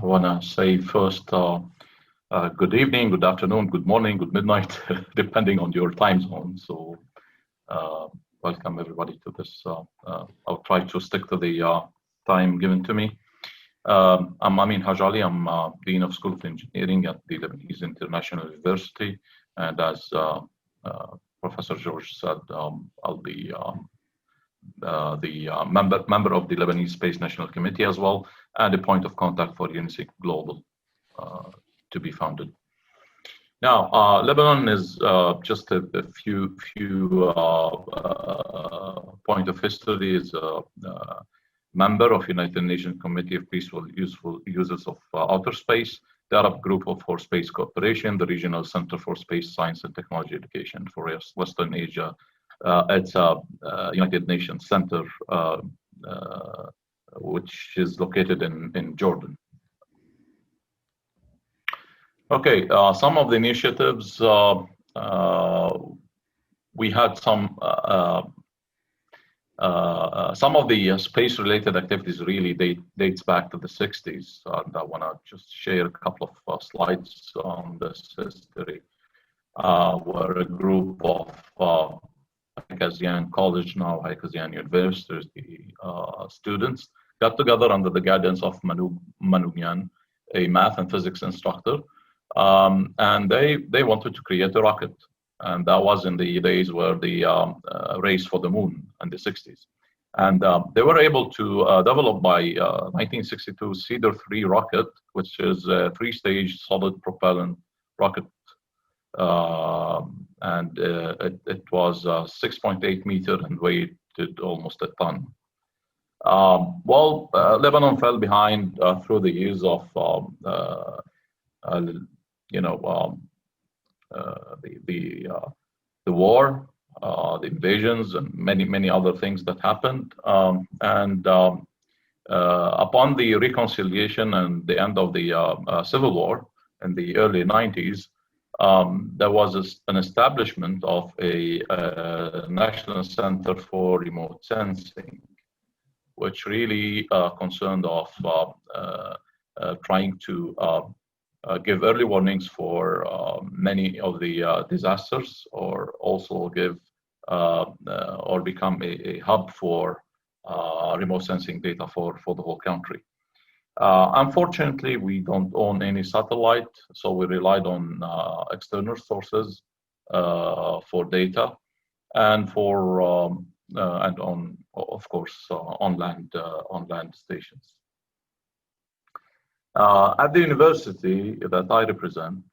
want to say first, good evening, good afternoon, good morning, good midnight, depending on your time zone. So welcome everybody to this. I'll try to stick to the time given to me. I'm Amin A.Haj-Al. I'm Dean of School of Engineering at the Lebanese International University. And as Professor George said, I'll be the member of the Lebanese Space National Committee as well, and a point of contact for UNISEC-Global to be founded. Now, Lebanon is just a few point of history. Is a member of United Nations Committee of Peaceful Useful Users of Outer Space, the Arab Group for Space Cooperation, the Regional Center for Space Science and Technology Education for Western Asia. It's a United Nations Center, which is located in Jordan. Okay, some of the initiatives, we had some of the space-related activities really dates back to the 60s. And I want to just share a couple of slides on this history, where a group of Hakazian College, now Hakazian University students, got together under the guidance of Manu Manoumian, a math and physics instructor, and they wanted to create a rocket. And that was in the days where the race for the moon in the 60s. And they were able to develop by 1962 Cedar-3 rocket, which is a 3-stage solid propellant rocket. And it was 6.8 meters and weighed almost a ton. Lebanon fell behind through the years of the war, the invasions, and many other things that happened. Upon the reconciliation and the end of the Civil War in the early 90s, there was an establishment of a National Center for Remote Sensing, which really concerned of trying to give early warnings for many of the disasters, or also give or become a hub for remote sensing data for the whole country. Unfortunately, we don't own any satellite, so we relied on external sources for data, and for and on, of course, on land stations. At the university that I represent,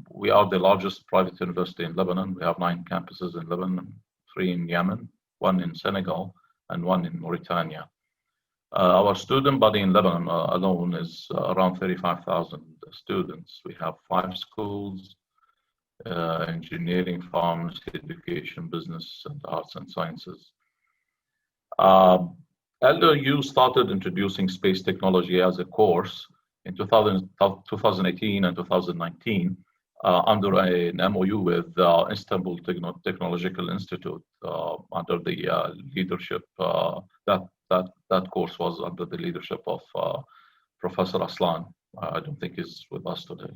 we are the largest private university in Lebanon. We have 9 campuses in Lebanon, 3 in Yemen, 1 in Senegal, and 1 in Mauritania. Our student body in Lebanon alone is around 35,000 students. We have 5 schools: engineering, pharmacy, education, business, and arts and sciences. LOU started introducing space technology as a course in 2018 and 2019 under an MOU with Istanbul Technological Institute, under the leadership that course was under the leadership of Professor Aslan. I don't think he's with us today.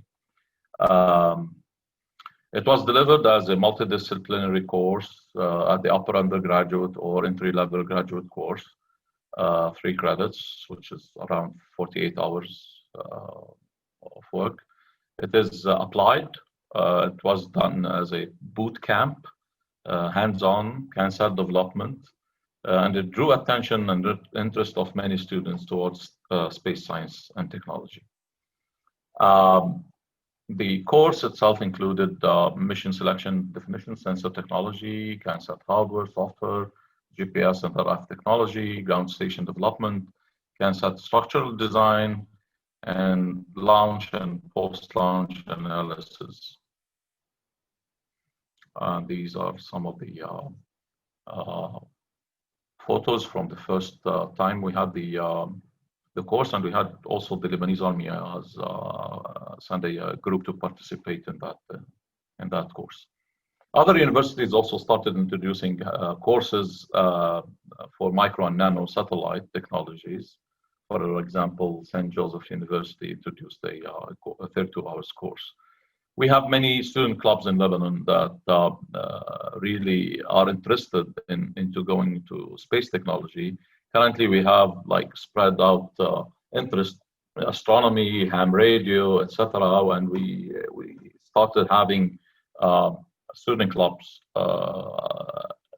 It was delivered as a multidisciplinary course at the upper undergraduate or entry-level graduate course, 3 credits, which is around 48 hours of work. It is applied. It was done as a boot camp, hands-on cancer development, and it drew attention and interest of many students towards space science and technology. The course itself included mission selection, definition, sensor technology, CANSAT hardware, software, GPS and RF technology, ground station development, CANSAT structural design, and launch and post-launch analysis. These are some of the photos from the first time we had the course, and we had also the Lebanese Army as sent a group to participate in that course. Other universities also started introducing courses for micro and nano satellite technologies For example, St. Joseph University introduced a 32 hours course. We have many student clubs in Lebanon that really are interested into going into space technology. Currently, we have like spread out interest in astronomy, ham radio, etc. And we started having student clubs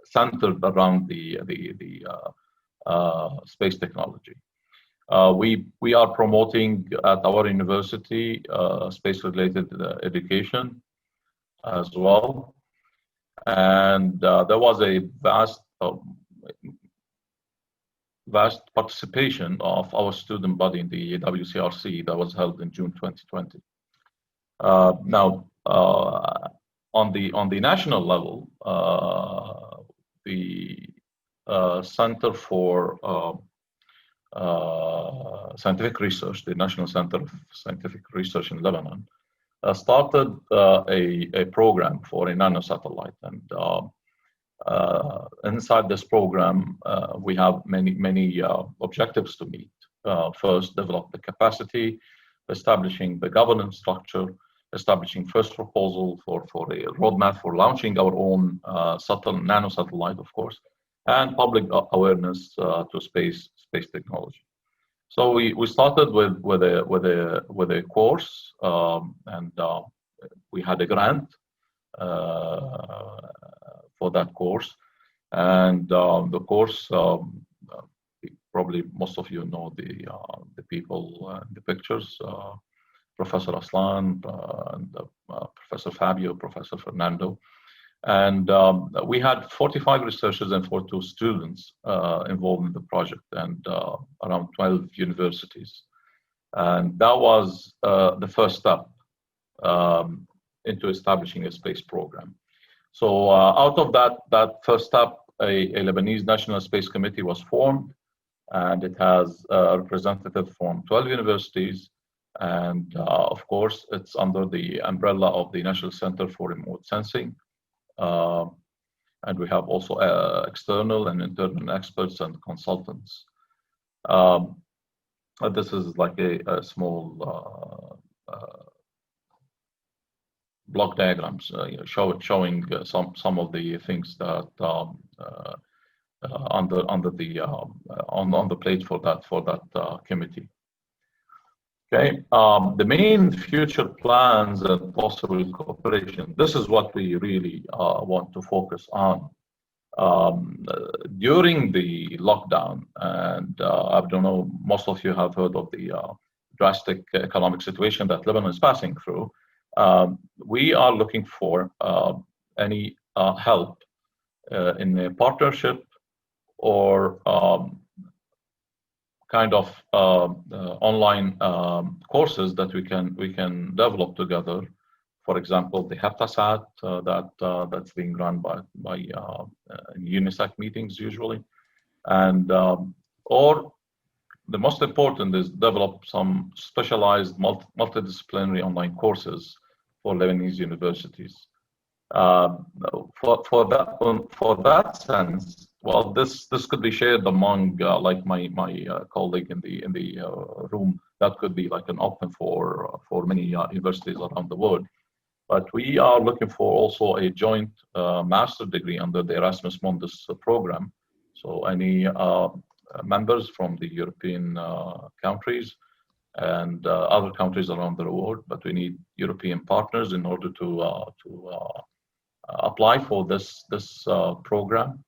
centered around the space technology. We are promoting at our university space-related education as well, and there was a vast participation of our student body in the WCRC that was held in June 2020. Now, on the national level, the Center for Scientific Research, the National Center of Scientific Research in Lebanon, started a program for a nanosatellite. And inside this program, we have many objectives to meet. First, develop the capacity, establishing the governance structure, establishing first proposal for a roadmap for launching our own nanosatellite, of course, and public awareness to space technology. So we started with a course, and we had a grant for that course, and the course, probably most of you know the people in the pictures, Professor Aslan, and Professor Fabio, Professor Fernando. And we had 45 researchers and 42 students involved in the project, and around 12 universities. And that was the first step into establishing a space program. So out of that first step, a Lebanese National Space Committee was formed, and it has representatives from 12 universities. And of course, it's under the umbrella of the National Center for Remote Sensing. And we have also external and internal experts and consultants. This is like a small block diagrams showing some of the things that on the plate for that committee. Okay, the main future plans and possible cooperation. This is what we really want to focus on. During the lockdown, and I don't know, most of you have heard of the drastic economic situation that Lebanon is passing through. We are looking for any help in a partnership or kind of online courses that we can develop together. For example, the Heptasat that's being run by UNISEC meetings usually, and or the most important is develop some specialized multidisciplinary online courses for Lebanese universities. For that sense, well, this could be shared among like my colleague in the room. That could be like an open for many universities around the world. But we are looking for also a joint master degree under the Erasmus Mundus program. So any members from the European countries and other countries around the world, but we need European partners in order to apply for this program.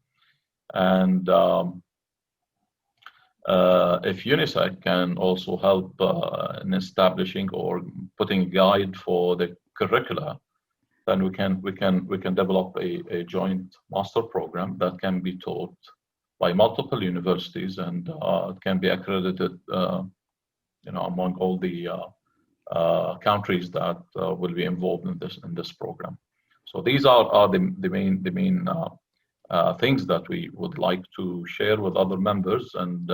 And if UNISEC can also help in establishing or putting a guide for the curricula, then we can develop a joint master program that can be taught by multiple universities, and it can be accredited, among all the countries that will be involved in this program. So these are the main things that we would like to share with other members, and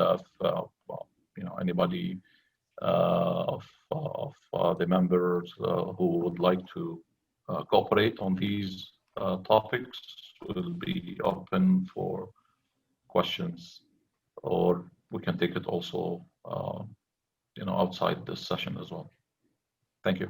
anybody of the members who would like to cooperate on these topics will be open for questions, or we can take it also outside this session as well. Thank you.